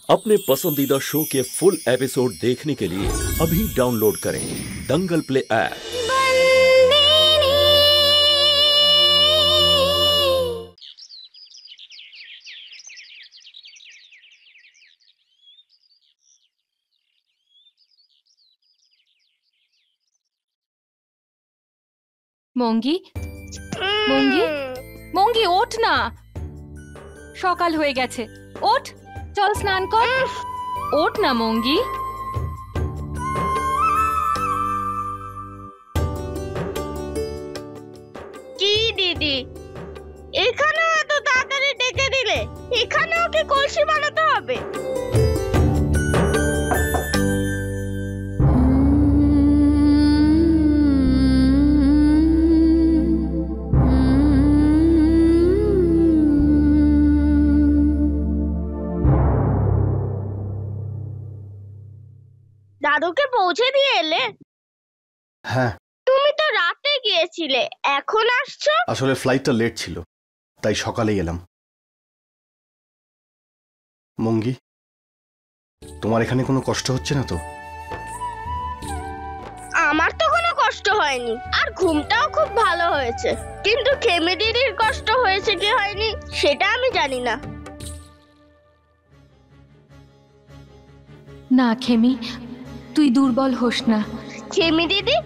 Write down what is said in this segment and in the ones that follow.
अपने पसंदीदा शो के फुल एपिसोड देखने के लिए अभी डाउनलोड करें दंगल प्ले ऐप। मोंगी मोंगी मोंगी ओठ ना সকাল হয়ে গেছে ওঠ চল স্নান কর ওঠ না মোঙ্গি কি দিদি এখানে এত তাড়াতাড়ি ডেকে দিলে এখানেও কি কলসি বানাতে হবে দাদুকে পৌঁছে দিয়ে এলে হ্যাঁ তুমি তো রাতে গিয়েছিলে এখন আসছো আসলে ফ্লাইটটা লেট ছিল তাই সকালেই এলাম মঙ্গি তোমার এখানে কোনো কষ্ট হচ্ছে না তো আমার তো কোনো কষ্ট হয়নি আর ঘুমটাও খুব ভালো হয়েছে কিন্তু খেমি দিদির কষ্ট হয়েছে কি হয়নি সেটা আমি জানি না না খেমি তুই দুর্বল হোস না খেমি দিদি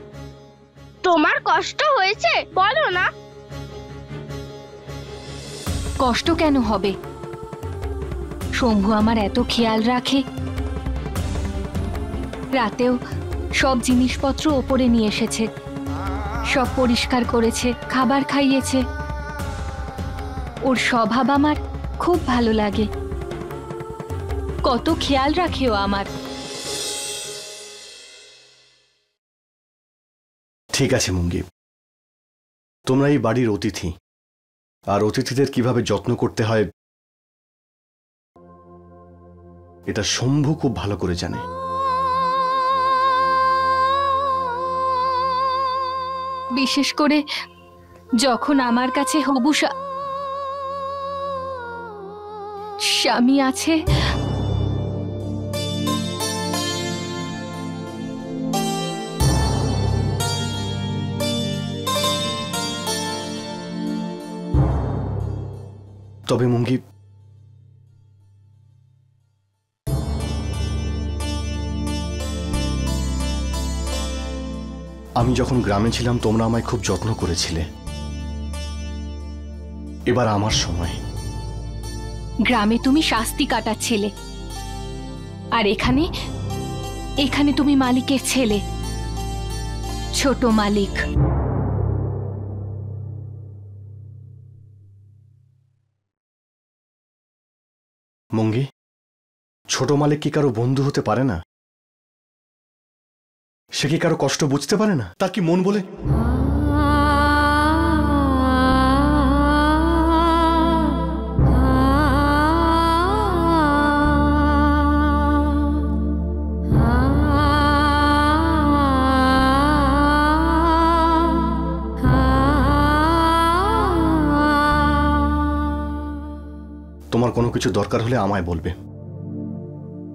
তোমার কষ্ট হয়েছে বলো না কষ্ট কেন হবে শম্ভু আমার এত খেয়াল রাখে রাতেও সব জিনিসপত্র ওপরে নিয়ে এসেছে সব পরিষ্কার করেছে খাবার খাইয়েছে ওর স্বভাব আমার খুব ভালো লাগে কত খেয়াল রাখে ও আমার ঠিক আছে মঙ্গি তোমরা এই বাড়ির অতিথি আর অতিথিদের কিভাবে যত্ন করতে হয় এটা শম্ভু খুব ভালো করে জানে বিশেষ করে যখন আমার কাছে হবু স্বামী আছে তবে মঙ্গি আমি যখন গ্রামে ছিলাম তোমরা আমায় খুব যত্ন করেছিলে এবার আমার সময় গ্রামে তুমি শাস্তি কাটাচ্ছিলে আর এখানে এখানে তুমি মালিকের ছেলে ছোট মালিক মঙ্গি ছোট মালিক কি কারো বন্ধু হতে পারে না সে কি কারো কষ্ট বুঝতে পারে না তার কি মন বলে তোমার কোনো কিছু দরকার হলে আমায় বলবে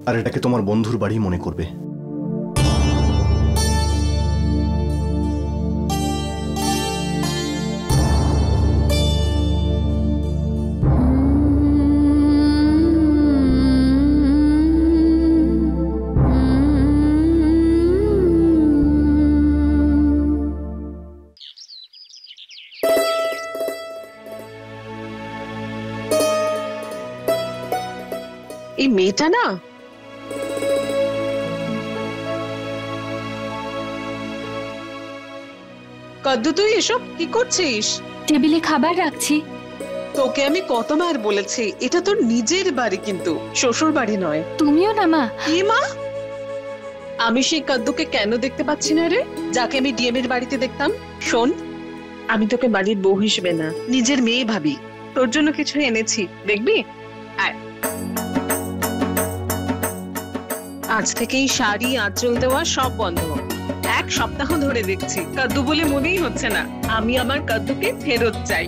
আর এটাকে তোমার বন্ধুর বাড়ি মনে করবে এই মেয়েটা না কদ্দু তুই এসব কি করছিস টেবিলে খাবার রাখছি তোকে আমি কতবার বলেছি এটা তোর নিজের বাড়ি কিন্তু শ্বশুর বাড়ি নয় তুমিও না মা কি মা আমি সেই কদ্দুকে কেন দেখতে পাচ্ছি না রে যাকে আমি ডিএম এর বাড়িতে দেখতাম শোন আমি তোকে বাড়ির বউ হিসেবে না নিজের মেয়ে ভাবি তোর জন্য কিছু এনেছি দেখবি আয় আজ থেকেই শাড়ি আঁচল দেওয়া সব বন্ধ এক সপ্তাহ ধরে দেখছি কদ্দু বলে মনেই হচ্ছে না আমি আমার কদ্দুকে ফেরত চাই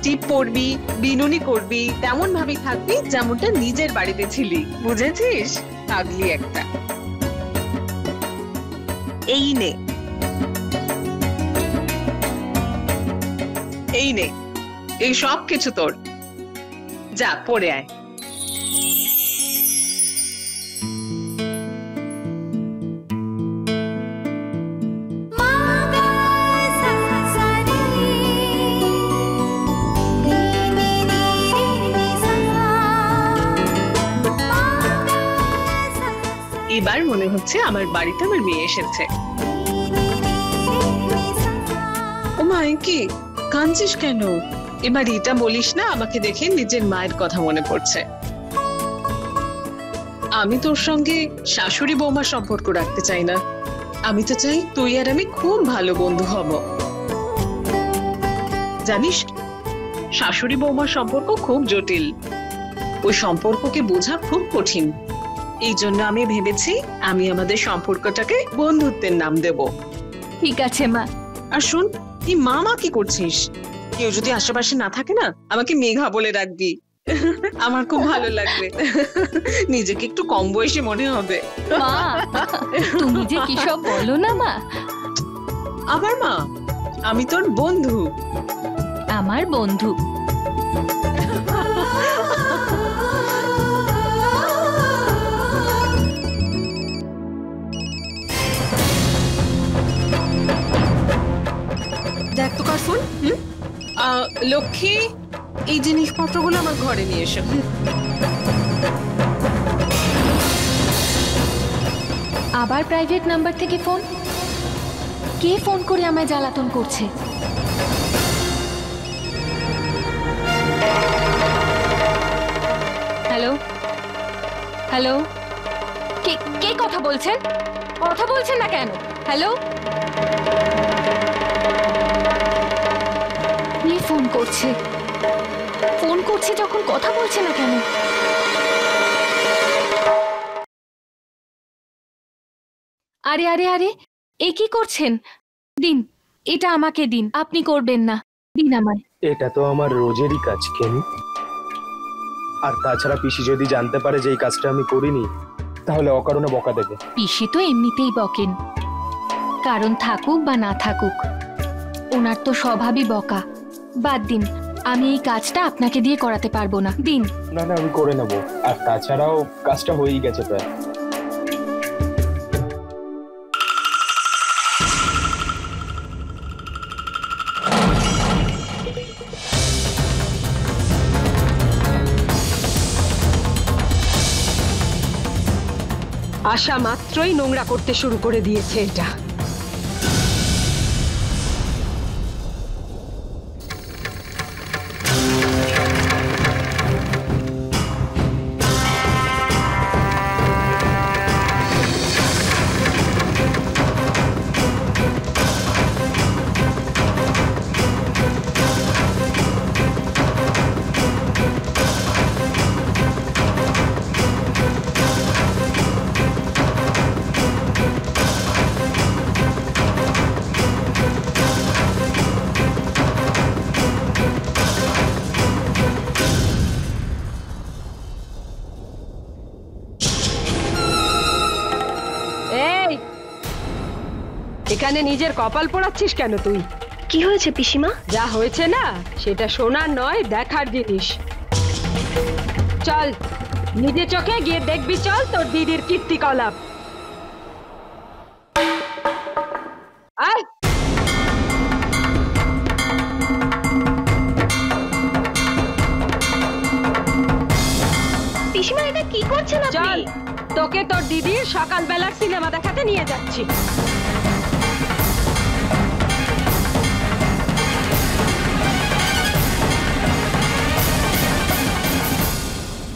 টিপ পরবি, বিনুনি করবি, তেমন ভাবেই থাকবি যেমনটা নিজের বাড়িতে ছিলি, বুঝেছিস? পাগলি একটা। এই নে, এই নে, এই সব কিছু তোর। যা পরে আয়। এবার মনে হচ্ছে আমার বাড়িতে আমার মেয়ে এসেছে। ও মা, কি কাঁদছিস কেন? এবার এটা বলিস না, আমাকে দেখে নিজের মায়ের কথা মনে পড়ছে। আমি তোর সঙ্গে শাশুড়ি বৌমার সম্পর্ক রাখতে চাই না। আমি তো চাই তুই আর আমি খুব ভালো বন্ধু হব। জানিস, শাশুড়ি বৌমার সম্পর্ক খুব জটিল। ওই সম্পর্ককে বোঝা খুব কঠিন। এই জন্য আমি ভেবেছি আমি আমাদের সম্পর্কটাকে বন্ধুত্বের নাম দেব। ঠিক আছে মা। আর শোন, এই মা কি করছিস? কেউ যদি আশেপাশে না থাকে না, আমাকে মেঘা বলে রাখবি। আমার খুব ভালো লাগবে। নিজেকে একটু কম বয়সী মনে হবে। মা, তুমি যে কি সব বলো না মা। আবার মা, আমি তোর বন্ধু। আমার বন্ধু। দেখ তো কার্ফুল, লক্ষ্মী, এই জিনিসপত্রগুলো আমার ঘরে নিয়ে এসো। আবার প্রাইভেট নাম্বার থেকে ফোন? কে ফোন করে আমায় জ্বালাতন করছে? হ্যালো হ্যালো, কে কে কথা বলছেন? কথা বলছেন না কেন? হ্যালো, কে ফোন করছে? ফোন করছে যখন কথা বলছে না কেন? আরে আরে আরে, এ কি করছেন? দিন, এটা আমাকে দিন। আপনি করবেন না, দিন আমায়। এটা তো আমার রোজেরই কাজ কেন। আর তাছাড়া পিসি যদি জানতে পারে যে এই কাজটা আমি করিনি, তাহলে অকারণে বকা দেবে। পিসি তো এমনিতেই বকেন, কারণ থাকুক বা না থাকুক, ওনার তো স্বভাবই বকা। বাদ দিন, আমি এই কাজটা আপনাকে দিয়ে করাতে পারবো না। দিন। না না, আমি করে নেবো। আর তাছাড়াও কাজটা হয়েই গেছে প্রায়। আসা মাত্রই নোংরা করতে শুরু করে দিয়েছে এটা। এখানে নিজের কপাল পোড়াচ্ছিস কেন তুই? কি হয়েছে পিসিমা? যা হয়েছে না সেটা শোনার নয়, দেখার জিনিস। চল, নিজে চোখে গিয়ে দেখবি। চল, তোর দিদির কীর্তিকলাপ। আয়। পিসিমা, এটা কি করছেন আপনি? চল, তোকে তোর দিদির সকালবেলার সিনেমা দেখাতে নিয়ে যাচ্ছি।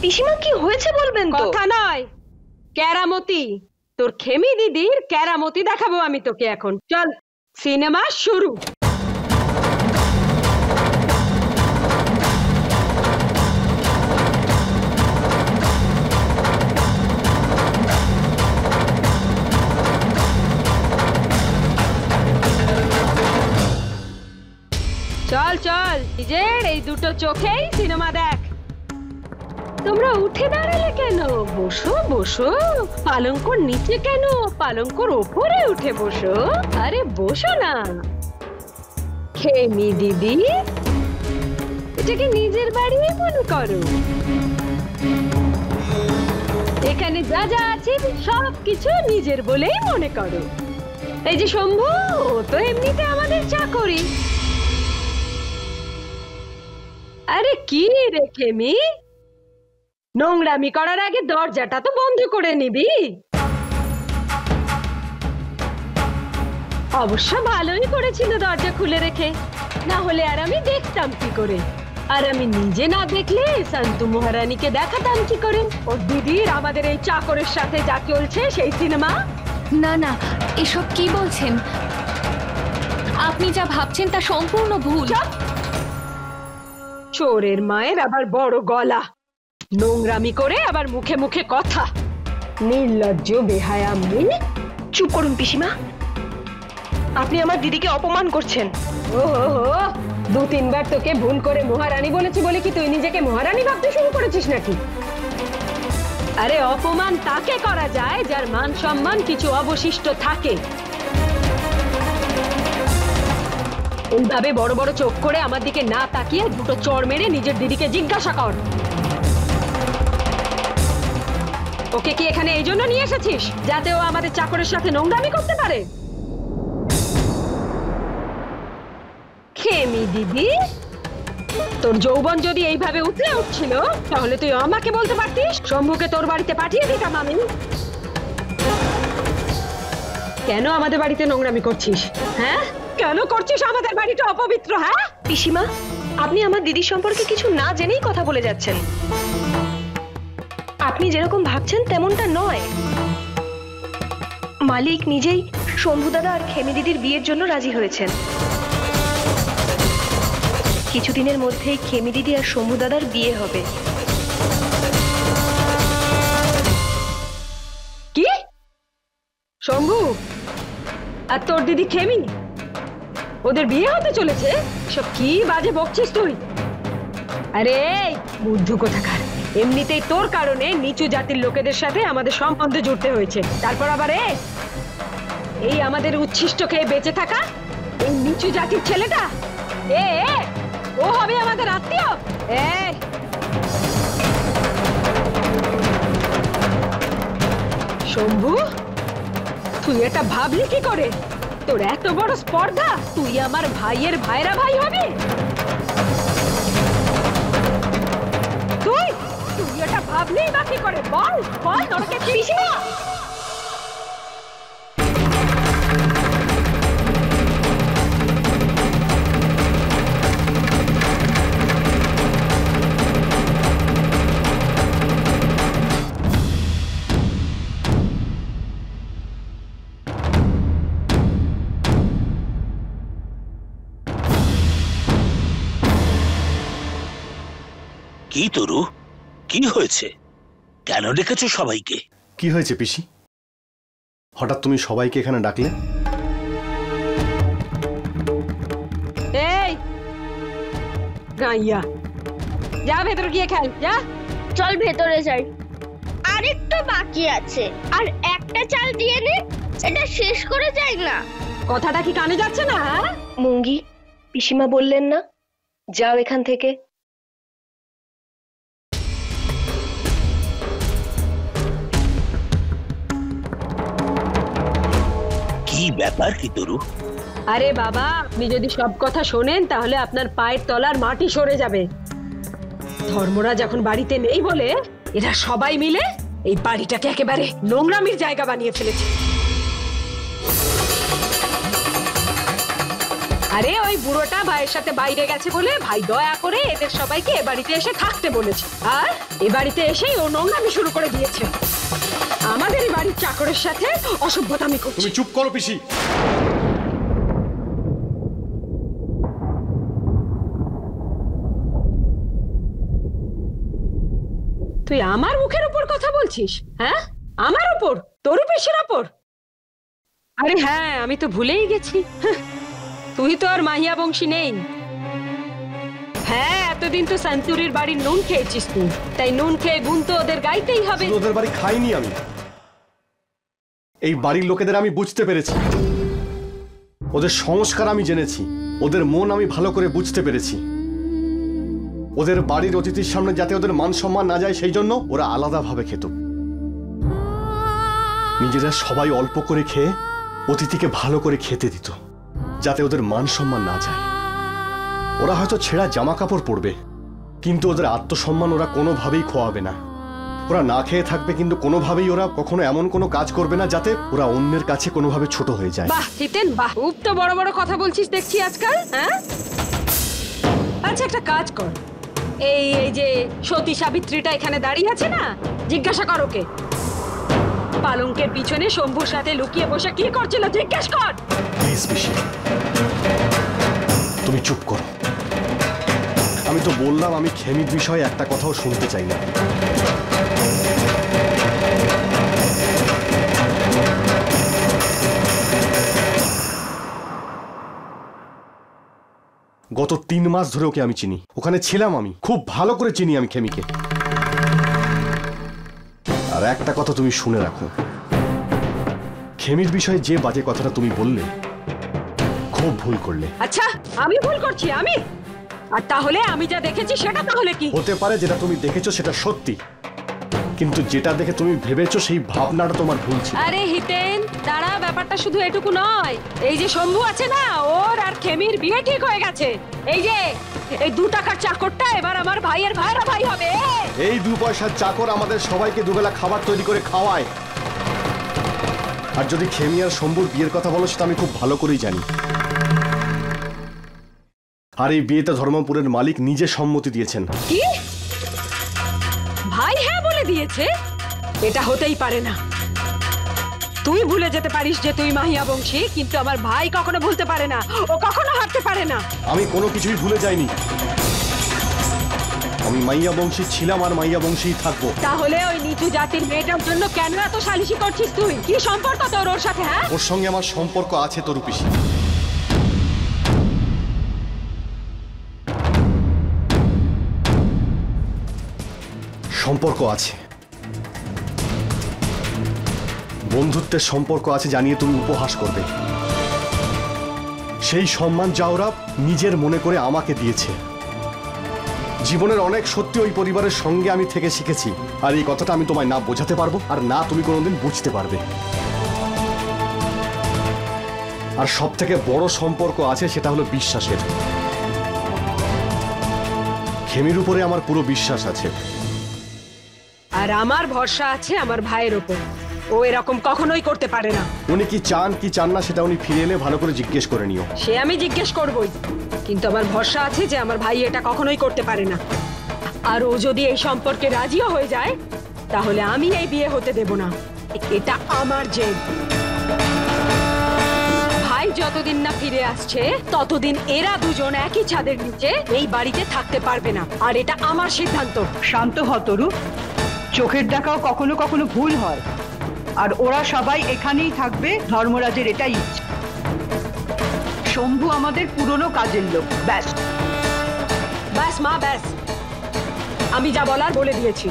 পিসিমা, কি হয়েছে বলবেন তো? কথা নয়, কেরামতি। তোর খেমি দিদির কেরামতি দেখাবো আমি তোকে এখন। চল, সিনেমা শুরু। চল চল। চল নিজের এই দুটো চোখেই সিনেমা দেখ। তোমরা উঠে দাঁড়ালে কেন? বসো বসো। পালঙ্কর নিচে কেন? পালঙ্কর ওপরে উঠে বসো। আরে বসো না। খেমি দিদি, এটাকে নিজের বাড়ি মনে করো। এখানে যা যা আছে সব কিছু নিজের বলেই মনে করো। এই যে শম্ভু, ও তো এমনিতে আমাদের চাকরি। আরে কি রে খেমি, নোংরামি করার আগে দরজাটা তো বন্ধ করে নিবি। অবশ্য ভালোই করেছিল দরজা খুলে রেখে, না হলে আর আমি দেখতাম কি করে? আর আমি নিজে না দেখলে শান্তু মহারানীকে দেখাতাম কি করে ওর দিদির আমাদের এই চাকরের সাথে যা চলছে সেই সিনেমা? না না, এসব কি বলছেন? আপনি যা ভাবছেন তা সম্পূর্ণ ভুল। চোরের মায়ের আবার বড় গলা, নোংরামি করে আবার মুখে মুখে কথা। নির্লজ্জ বেহায়া মেয়ে। চুপ করুন পিসিমা, আপনি আমার দিদিকে অপমান করছেন। ওহো, দু তিনবার তোকে ভুল করে মহারানী বলেছি বলে কি তুই নিজেকে মহারানী ভাবতে শুরু করেছিস নাকি? আরে অপমান তাকে করা যায় যার মান সম্মান কিছু অবশিষ্ট থাকে। এইভাবে বড় বড় চোখ করে আমার দিকে না তাকিয়ে দুটো চড় মেরে নিজের দিদিকে জিজ্ঞাসা কর, ওকে কি এখানে এই জন্য নিয়ে এসেছিস যাতে ও আমাদের চাকরের সাথে নোংরামি করতে পারে? খেমি দিদি, তোর যৌবন যদি এইভাবে উঠলে উঠছিল তাহলে তুই আমাকে বলতে পারতিস, শম্ভুকে তোর বাড়িতে পাঠিয়ে দিতাম আমি। কেন আমাদের বাড়িতে নোংরামি করছিস? হ্যাঁ, কেন করছিস আমাদের বাড়িটা অপবিত্র? হ্যাঁ পিসিমা, আপনি আমার দিদির সম্পর্কে কিছু না জেনেই কথা বলে যাচ্ছেন। আপনি যেরকম ভাবছেন তেমনটা নয়। মালিক নিজেই শম্ভু দাদা আর খেমি দিদির বিয়ের জন্য রাজি হয়েছেন। কিছুদিনের মধ্যেই খেমি দিদি আর শম্ভু দাদার বিয়ে হবে। কি? শম্ভু আর তোর দিদি খেমি ওদের বিয়ে হতে চলেছে? সব কি বাজে বকছিস তুই? আরে বুদ্ধু কোথাকার, এমনিতেই তোর কারণে নিচু জাতির লোকেদের সাথে আমাদের সম্বন্ধ জুড়তে হয়েছে, তারপর আবার এই আমাদের উচ্ছিষ্ট খেয়ে বেঁচে থাকা এই নিচু জাতির ছেলেটা ও হবে আমাদের আত্মীয়? শম্ভু, তুই এটা ভাবলি কি করে? তোর এত বড় স্পর্ধা, তুই আমার ভাইয়ের ভাইরা ভাই হবে? তুই এটা ভাবলি বা কি করে? বল বল, তোকে পিসিমা। কি তরু, কি হয়েছে? কেন ডেকেছো সবাইকে? কি হয়েছে পিসি, হঠাৎ তুমি সবাইকে এখানে ডাকলে? এই গাইয়া, যা ভেতরে গিয়ে খেল, যা। চল ভেতরে যাই, আরেকটা বাকি আছে, আর একটা চাল দিয়ে নে, এটা শেষ করে যাই না। কথাটা কি কানে যাচ্ছে না? মুঙ্গি, পিসিমা বললেন না যাও এখান থেকে। কি ব্যাপার কি তরু? আরে বাবা, আপনি যদি সব কথা শোনেন তাহলে আপনার পায়ের তলার মাটি সরে যাবে। ধর্মরা যখন বাড়িতে নেই বলে এরা সবাই মিলে এই বাড়িটাকে একেবারে নোংরামির জায়গা বানিয়ে ফেলেছে। আরে ওই বুড়োটা ভাইয়ের সাথে বাইরে গেছে বলে ভাই দয়া করে এদের সবাইকে এ বাড়িতে এসে থাকতে বলেছে, আর এ বাড়িতে এসেই ও নোংরামি শুরু করে দিয়েছে। আমাদের এই বাড়ির চাকরের সাথে অসভ্যতামি করছে। তুমি চুপ করো পিসি। তুই আমার মুখের উপর কথা বলছিস? হ্যাঁ, আমার উপর? তোর পিসের উপর? আরে হ্যাঁ, আমি তো ভুলেই গেছি, তুই তো আর মাহিয়া বংশী নেই। হ্যাঁ, এতদিন তো সেঞ্চুরির বাড়ির নুন খেয়েছিস তুই, তাই নুন খেয়ে গুণ তো ওদের গাইতেই হবে। ওদের বাড়ি খাইনি আমি, এই বাড়ির লোকেদের আমি বুঝতে পেরেছি, ওদের সংস্কার আমি জেনেছি, ওদের মন আমি ভালো করে বুঝতে পেরেছি। ওদের বাড়ির অতিথির সামনে যাতে ওদের মান সম্মান না যায় সেই জন্য ওরা আলাদাভাবে খেত। নিজেরা সবাই অল্প করে খেয়ে অতিথিকে ভালো করে খেতে দিত, যাতে ওদের মান সম্মান না যায়। ওরা হয়তো ছেঁড়া জামা কাপড় পরবে, কিন্তু ওদের আত্মসম্মান ওরা কোনোভাবেই খোয়াবে না। ওরা না খেয়ে থাকবে, কিন্তু কোনোভাবেই ওরা কখনো এমন কোনো কাজ করবে না যাতে ওরা অন্যের কাছে কোনোভাবে ছোট হয়ে যায়। বাহ জিতেন, বাহ, খুব তো বড় বড় কথা বলছিস দেখছি আজকাল। হ্যাঁ, আচ্ছা একটা কাজ কর, এই যে সতী সাবিত্রীটা এখানে দাঁড়িয়ে আছে না, জিজ্ঞাসা কর ওকে পালঙ্কের পিছনে শম্ভুর সাথে লুকিয়ে বসে কি করছিল, জিজ্ঞেস কর। প্লিজ পিসি, তুমি চুপ করো। আমি তো বললাম আমি খেমির বিষয়ে একটা কথাও শুনতে চাই না। গত 3 মাস ধরে ওকে আমি চিনি, ওখানে ছিলাম, আমি খুব ভালো করে চিনি আমি খেমিকে। আর একটা কথা তুমি শুনে রাখো, খেমির বিষয়ে যে বাজে কথাটা তুমি বললে খুব ভুল করলে। আচ্ছা আমি ভুল করছি? আমি আর তাহলে আমি যা দেখেছি সেটা তাহলে কি হতে পারে? যেটা তুমি দেখেছো সেটা সত্যি, কিন্তু যেটা দেখে তুমি ভেবেছো সেই ভাবনাটা তোমার ভুল ছিল। আরে হিতেন দাঁড়া, ব্যাপারটা শুধু এটুকু নয়, এই যে শম্ভু আছে না, ওর আর খেমির বিয়ে ঠিক হয়ে গেছে। এই যে এই 2 টাকার চাকরটা এবার আমার ভাইয়ের ভাইরা ভাই হবে। এই 2 পয়সার চাকর আমাদের সবাইকে দুবেলা খাবার তৈরি করে খাওয়ায়। আর যদি খেমি আর শম্ভুর বিয়ের কথা বলো, সেটা আমি খুব ভালো করেই জানি। আর এই বিয়েতে ধর্মপুরের মালিক নিজে সম্মতি দিয়েছেন। কি ভাই হ্যাঁ বলে দিয়েছে? এটা হতেই পারে না। তুই ভুলে যেতে পারিস যে তুই মাহিয়া বংশী, কিন্তু আমার ভাই কখনো ভুলতে পারে না, ও কখনো হারতে পারে না। আমি কোনো কিছুই ভুলে যাইনি, আমি মাইয়া বংশী ছিলাম আর মাইয়া বংশীই থাকবো। তাহলে ওই নিচু জাতির মেয়েটার জন্য কেন এত সালিশি করছিস তুই? কি সম্পর্ক তোর ওর সাথে? হ্যাঁ, ওর সঙ্গে আমার সম্পর্ক আছে তরু পিসি, সম্পর্ক আছে, বন্ধুত্বের সম্পর্ক আছে জানিয়ে তুমি উপহাস করবে। সেই সম্মান যা ওরা নিজের মনে করে আমাকে দিয়েছে। জীবনের অনেক সত্যি ওই পরিবারের সঙ্গে আমি থেকে শিখেছি, আর এই কথাটা আমি তোমায় না বোঝাতে পারবো, আর না তুমি কোনোদিন বুঝতে পারবে। আর সব থেকে বড় সম্পর্ক আছে, সেটা হলো বিশ্বাসের। খেমির উপরে আমার পুরো বিশ্বাস আছে, আর আমার ভরসা আছে আমার ভাইয়ের ওপর। ও এরকম কখনোই করতে পারে না। উনি কি চান কি চান না সেটা উনি ফিরে এলে ভালো করে জিজ্ঞেস করে নিও। সে আমি জিজ্ঞেস করবই, কিন্তু আমার ভরসা আছে যে আমার ভাই এটা কখনোই করতে পারে না। আর ও যদি এই সম্পর্কে রাজিও হয়ে যায়, তাহলে আমি এই বিয়ে হতে দেব না। এটা আমার জেদ। ভাই যতদিন না ফিরে আসছে ততদিন এরা দুজন একই ছাদের নিচে এই বাড়িতে থাকতে পারবে না, আর এটা আমার সিদ্ধান্ত। শান্ত হ তরু, চোখের দেখাও কখনো কখনো ভুল হয়, আর ওরা সবাই এখানেই থাকবে, ধর্মরাজের এটাই ইচ্ছে। শম্ভু আমাদের পুরনো কাজের লোক, ব্যাস। ব্যাস মা ব্যাস, আমি যা বলার বলে দিয়েছি,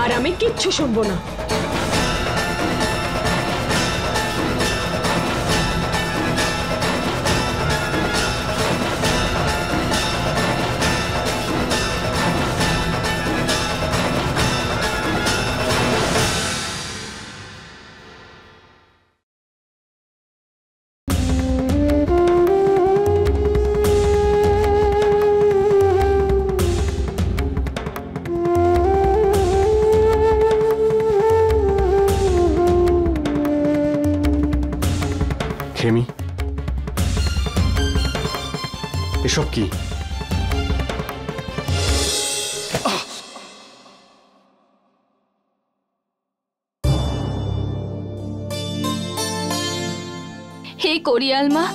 আর আমি কিচ্ছু শুনবো না। খেমি, এসব কি? হে কোরিয়াল মা,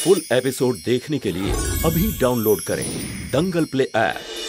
फुल एपिसोड देखने के लिए अभी डाउनलोड करें दंगल प्ले ऐप।